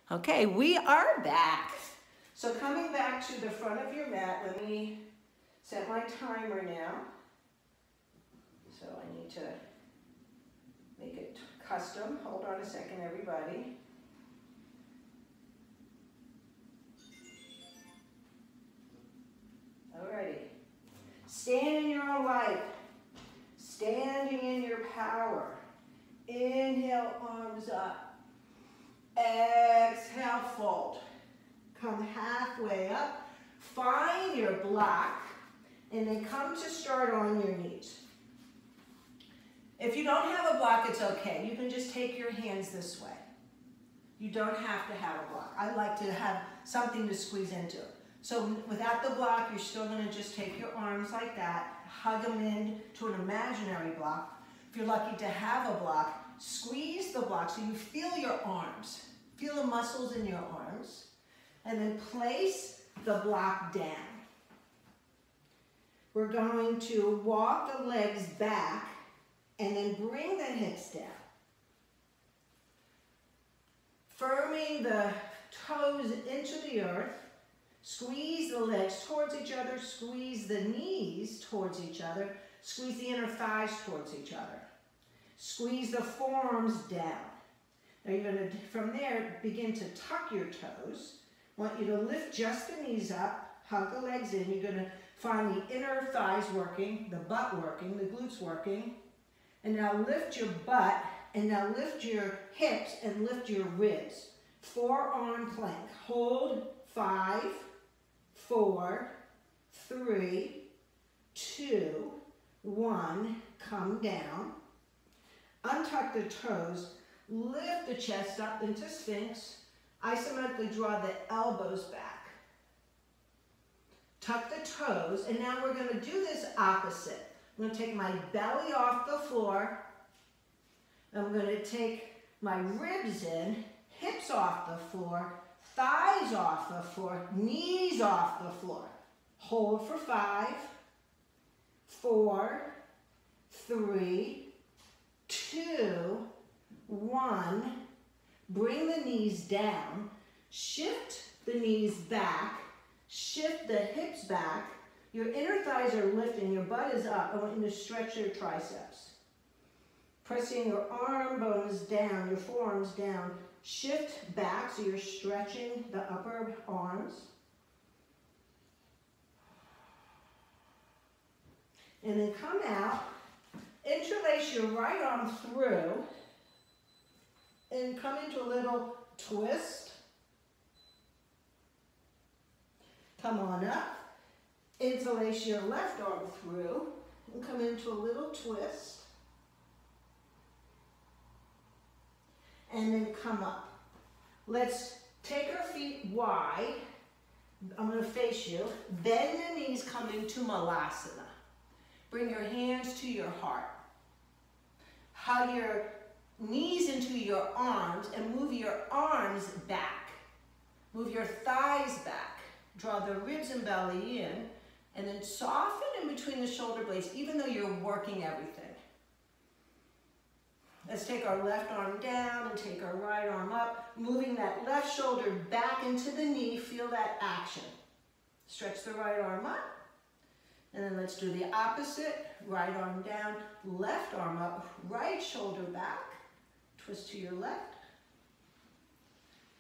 Okay, we are back. So coming back to the front of your mat, let me set my timer now. So I need to make it custom. Hold on a second, everybody. Alrighty. Stand in your own light. Standing in your power. Inhale, arms up. Exhale, fold. Come halfway up. Find your block. And then come to start on your knees. If you don't have a block, it's okay. You can just take your hands this way. You don't have to have a block. I like to have something to squeeze into. So without the block, you're still going to just take your arms like that, hug them in to an imaginary block. If you're lucky to have a block, squeeze the block so you feel your arms. Feel the muscles in your arms. And then place the block down. We're going to walk the legs back and then bring the hips down. Firming the toes into the earth. Squeeze the legs towards each other. Squeeze the knees towards each other. Squeeze the inner thighs towards each other. Squeeze the forearms down. Now you're going to, from there, begin to tuck your toes. I want you to lift just the knees up, hug the legs in. You're going to find the inner thighs working, the butt working, the glutes working. And now lift your butt, and now lift your hips and lift your ribs. Forearm plank. Hold 5, 4, 3, 2, 1. Come down. Untuck the toes. Lift the chest up into Sphinx. Isometrically draw the elbows back. Tuck the toes, and now we're going to do this opposite. I'm going to take my belly off the floor. I'm going to take my ribs in, hips off the floor, thighs off the floor, knees off the floor. Hold for 5, 4, 3, 2, 1. Bring the knees down. Shift the knees back. Shift the hips back. Your inner thighs are lifting. Your butt is up. I want you to stretch your triceps. Pressing your arm bones down, your forearms down. Shift back so you're stretching the upper arms. And then come out. Interlace your right arm through. And come into a little twist. Come on up. Interlace your left arm through and come into a little twist. And then come up. Let's take our feet wide. I'm going to face you. Bend the knees, come into Malasana. Bring your hands to your heart. Hug your knees into your arms and move your arms back. Move your thighs back. Draw the ribs and belly in. And then soften in between the shoulder blades, even though you're working everything. Let's take our left arm down and take our right arm up, moving that left shoulder back into the knee. Feel that action. Stretch the right arm up. And then let's do the opposite. Right arm down, left arm up, right shoulder back. Twist to your left.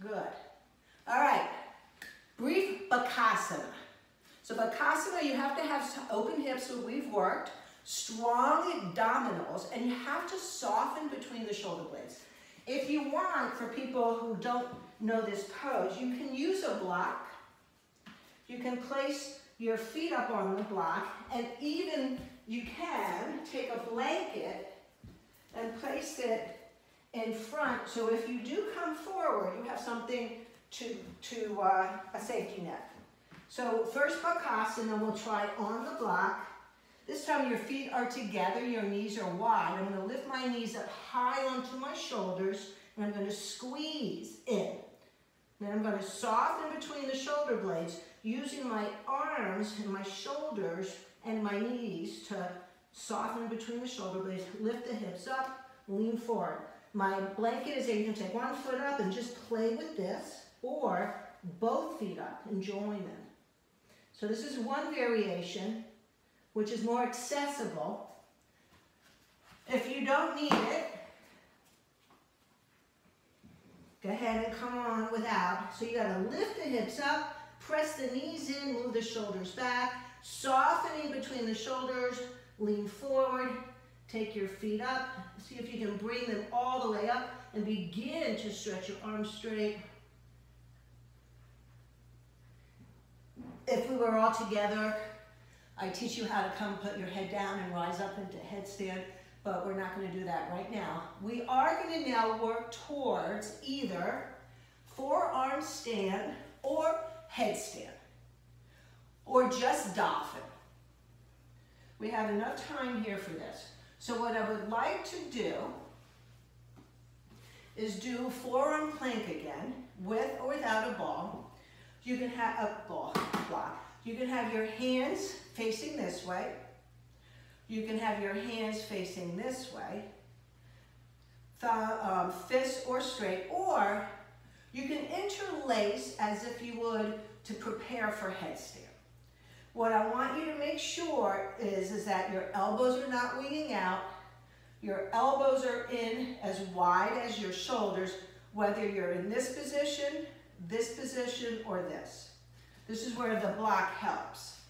Good. All right. Brief Bakasana. So Bakasana, you have to have open hips, so we've worked, strong abdominals, and you have to soften between the shoulder blades. If you want, for people who don't know this pose, you can use a block. You can place your feet up on the block, and even you can take a blanket and place it in front, so if you do come forward, you have something to a safety net. So first Bakasana, we'll try on the block. This time your feet are together, your knees are wide. I'm going to lift my knees up high onto my shoulders, and I'm going to squeeze in. Then I'm going to soften between the shoulder blades, using my arms and my shoulders and my knees to soften between the shoulder blades. Lift the hips up, lean forward. My blanket is there. You can take one foot up and just play with this, or both feet up and join them. So this is one variation, which is more accessible. If you don't need it, go ahead and come on without. So you gotta lift the hips up, press the knees in, move the shoulders back, softening between the shoulders, lean forward, take your feet up. See if you can bring them all the way up and begin to stretch your arms straight. If we were all together, I teach you how to come put your head down and rise up into headstand, but we're not going to do that right now. We are going to now work towards either forearm stand or headstand, or just dolphin. We have enough time here for this. So what I would like to do is do forearm plank again, with or without a ball. You can have a block. You can have your hands facing this way. You can have your hands facing this way. Fists or straight, or you can interlace as if you would to prepare for headstand. What I want you to make sure is that your elbows are not winging out. Your elbows are in as wide as your shoulders, whether you're in this position, or this. This is where the block helps.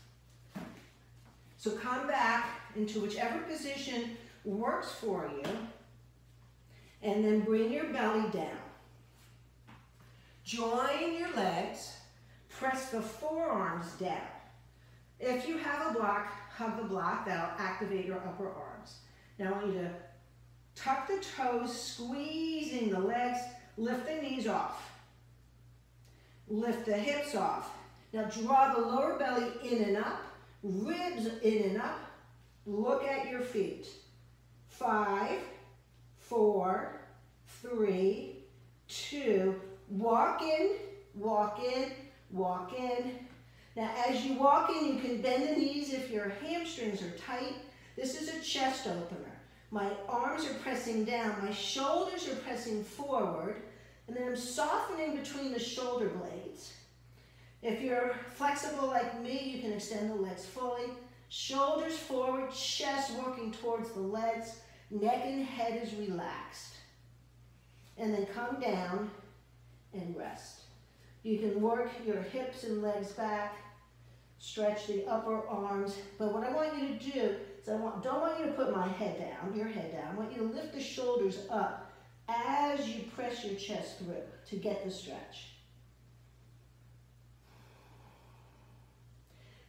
So come back into whichever position works for you, and then bring your belly down. Join your legs, press the forearms down. If you have a block, hug the block, that'll activate your upper arms. Now I want you to tuck the toes, squeezing the legs, lift the knees off. Lift the hips off. Now draw the lower belly in and up, ribs in and up. Look at your feet. 5, 4, 3, 2. Walk in, walk in, walk in. Now as you walk in, you can bend the knees if your hamstrings are tight. This is a chest opener. My arms are pressing down, my shoulders are pressing forward, and then I'm softening between the shoulder blades. If you're flexible like me, you can extend the legs fully. Shoulders forward, chest working towards the legs, neck and head is relaxed. And then come down and rest. You can work your hips and legs back, stretch the upper arms, but what I want you to do is don't want you to put my head down, your head down. I want you to lift the shoulders up as you press your chest through to get the stretch.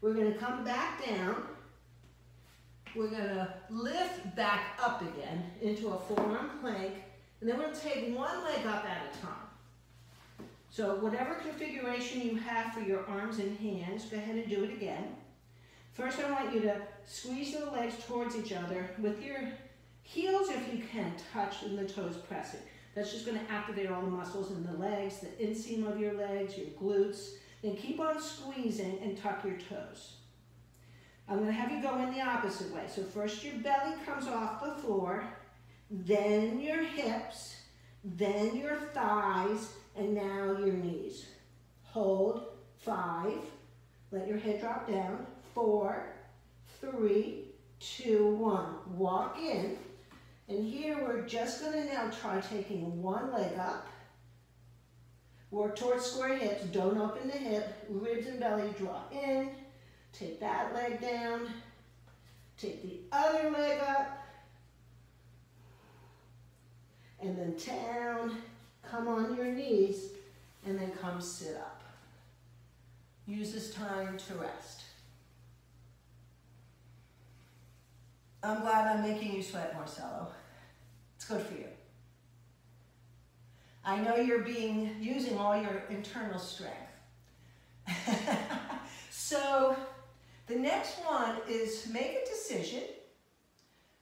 We're going to come back down. We're going to lift back up again into a forearm plank, and then we'll take one leg up at a time. So whatever configuration you have for your arms and hands, go ahead and do it again. First, I want you to squeeze the legs towards each other with your heels, if you can, touch and the toes pressing. That's just going to activate all the muscles in the legs, the inseam of your legs, your glutes. Then keep on squeezing and tuck your toes. I'm going to have you go in the opposite way. So first your belly comes off the floor, then your hips, then your thighs, and now your knees. Hold. 5. Let your head drop down. 4, 3, 2, 1. Walk in. And here we're just going to now try taking one leg up. Work towards square hips. Don't open the hip. Ribs and belly draw in. Take that leg down. Take the other leg up. And then down. Come on your knees. And then come sit up. Use this time to rest. I'm glad I'm making you sweat, Marcelo. It's good for you. I know you're using all your internal strength. So the next one is make a decision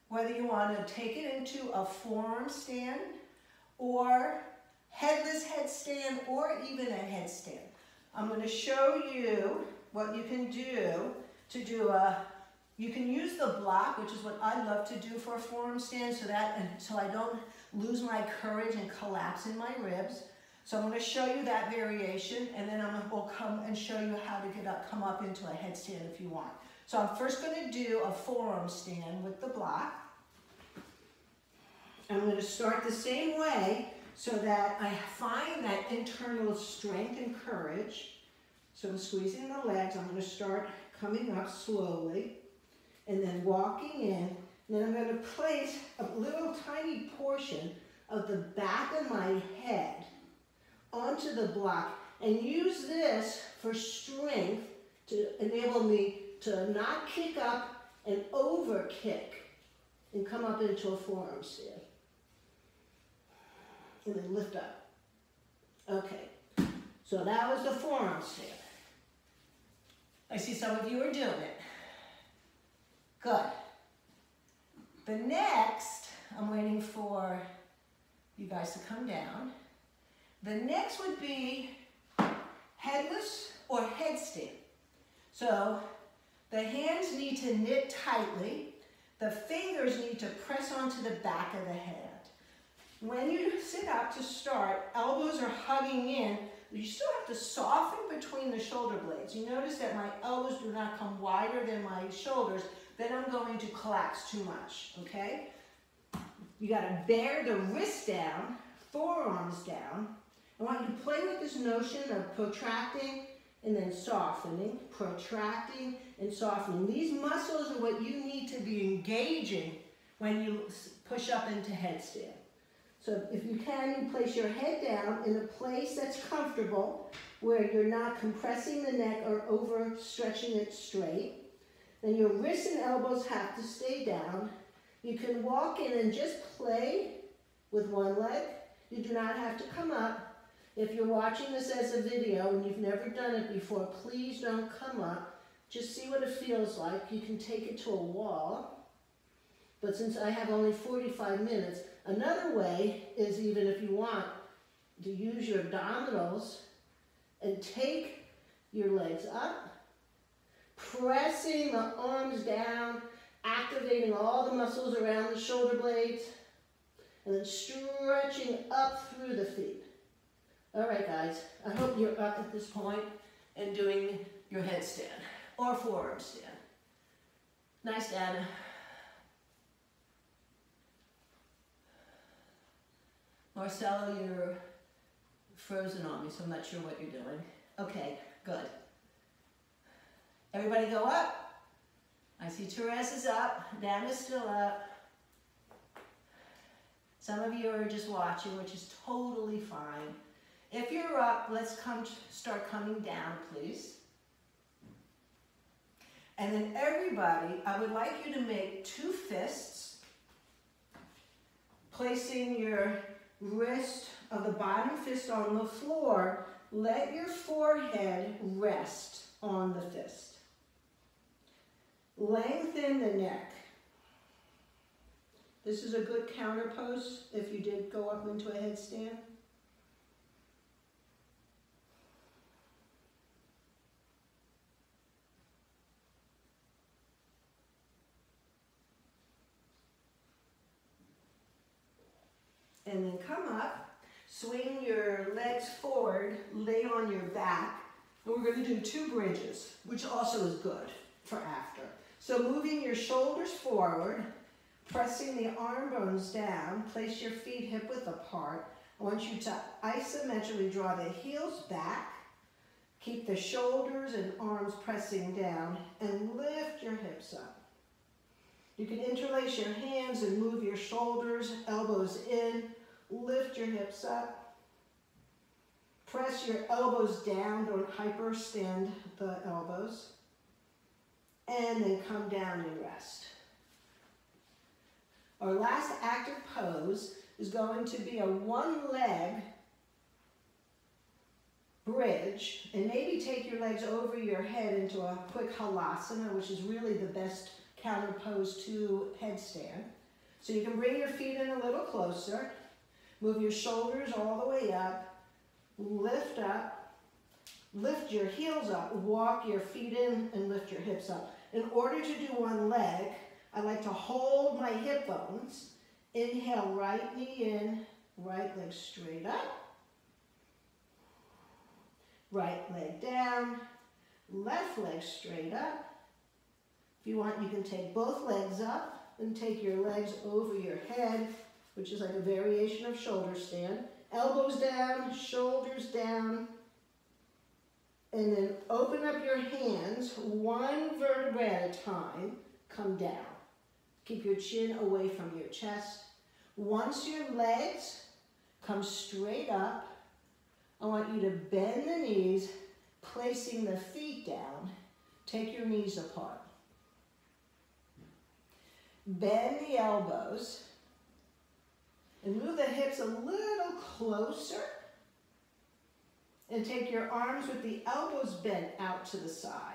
whether you want to take it into a forearm stand or headless headstand or even a headstand. I'm going to show you what you can do to do a You can use the block, which is what I love to do for a forearm stand, so I don't lose my courage and collapse in my ribs. So I'm going to show you that variation, and then we'll come and show you how to come up into a headstand if you want. So I'm first going to do a forearm stand with the block. I'm going to start the same way so that I find that internal strength and courage. So I'm squeezing the legs. I'm going to start coming up slowly and then walking in. And then I'm going to place a little tiny portion of the back of my head onto the block and use this for strength to enable me to not kick up and over kick and come up into a forearm stand. And then lift up. Okay, so that was the forearm stand. I see some of you are doing it. Good. The next, I'm waiting for you guys to come down. The next would be headless or headstand. So the hands need to knit tightly. The fingers need to press onto the back of the head. When you sit up to start, elbows are hugging in. You still have to soften between the shoulder blades. You notice that my elbows do not come wider than my shoulders, then I'm going to collapse too much, okay? You gotta bear the wrist down, forearms down. I want you to play with this notion of protracting and then softening, protracting and softening. These muscles are what you need to be engaging when you push up into headstand. So if you can, you place your head down in a place that's comfortable, where you're not compressing the neck or overstretching it straight. Then your wrists and elbows have to stay down. You can walk in and just play with one leg. You do not have to come up. If you're watching this as a video and you've never done it before, please don't come up. Just see what it feels like. You can take it to a wall. But since I have only 45 minutes, another way is, even if you want, to use your abdominals and take your legs up, pressing the arms down, activating all the muscles around the shoulder blades, and then stretching up through the feet. All right, guys, I hope you're up at this point and doing your headstand or forearm stand. Nice, Dana. Marcelo, you're frozen on me, so I'm not sure what you're doing. Okay, good. Everybody go up. I see Therese is up, Dana's still up. Some of you are just watching, which is totally fine. If you're up, let's start coming down, please. And then everybody, I would like you to make 2 fists, placing your wrist of the bottom fist on the floor. Let your forehead rest on the fist. Lengthen the neck. This is a good counter pose if you did go up into a headstand. And then come up, swing your legs forward, lay on your back, and we're going to do 2 bridges, which also is good for after. So moving your shoulders forward, pressing the arm bones down, place your feet hip width apart. I want you to isometrically draw the heels back, keep the shoulders and arms pressing down, and lift your hips up. You can interlace your hands and move your shoulders, elbows in, lift your hips up. Press your elbows down, don't hyperextend the elbows. And then come down and rest. Our last active pose is going to be a 1-leg bridge, and maybe take your legs over your head into a quick halasana, which is really the best counter pose to headstand. So you can bring your feet in a little closer, move your shoulders all the way up, lift your heels up, walk your feet in and lift your hips up. In order to do one leg, I like to hold my hip bones. Inhale, right knee in, right leg straight up. Right leg down, left leg straight up. If you want, you can take both legs up and take your legs over your head, which is like a variation of shoulder stand. Elbows down, shoulders down, and then open up your hands, one vertebra at a time, come down. Keep your chin away from your chest. Once your legs come straight up, I want you to bend the knees, placing the feet down. Take your knees apart. Bend the elbows and move the hips a little closer. And take your arms with the elbows bent out to the side.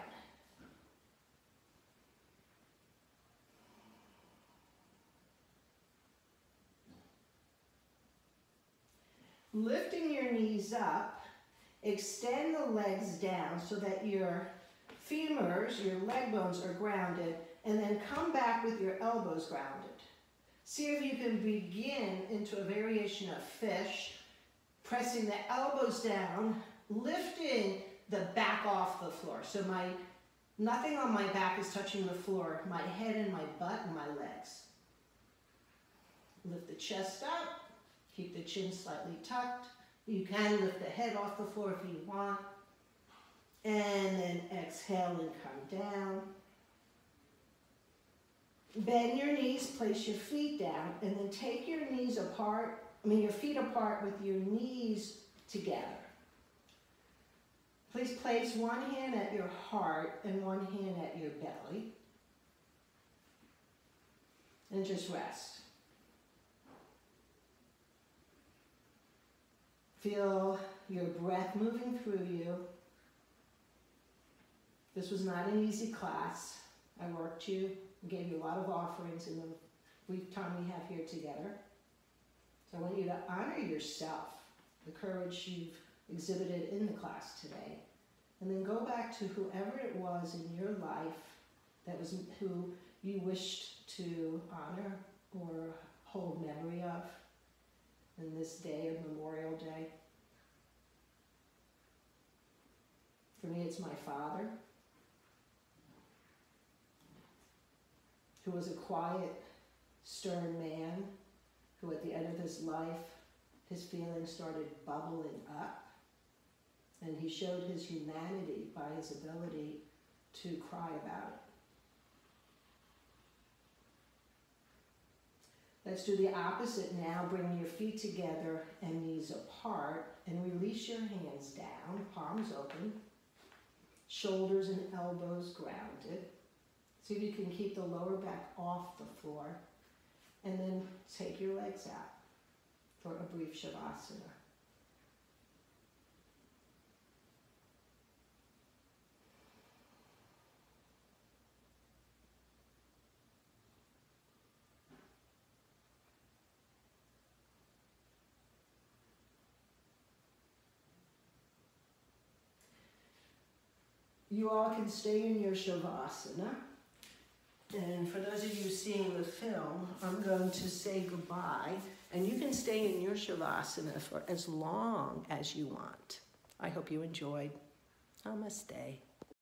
Lifting your knees up, extend the legs down so that your femurs, your leg bones are grounded, and then come back with your elbows grounded. See if you can begin into a variation of fish, pressing the elbows down, lifting the back off the floor. So nothing on my back is touching the floor, my head and my butt and my legs. Lift the chest up. Keep the chin slightly tucked. You can lift the head off the floor if you want. And then exhale and come down. Bend your knees, place your feet down, and then take your knees apart, your feet apart with your knees together. Please place one hand at your heart and one hand at your belly. And just rest. Feel your breath moving through you. This was not an easy class. I worked you and gave you a lot of offerings in the brief time we have here together. So I want you to honor yourself, the courage you've exhibited in the class today, and then go back to whoever it was in your life who you wished to honor or hold memory of in this day of Memorial Day. For me, it's my father, who was a quiet, stern man, who at the end of his life, his feelings started bubbling up, and he showed his humanity by his ability to cry about it. Let's do the opposite now. Bring your feet together and knees apart, and release your hands down, palms open, shoulders and elbows grounded. See if you can keep the lower back off the floor, and then take your legs out for a brief Shavasana. You all can stay in your Shavasana. And for those of you seeing the film, I'm going to say goodbye. And you can stay in your Shavasana for as long as you want. I hope you enjoyed. Namaste.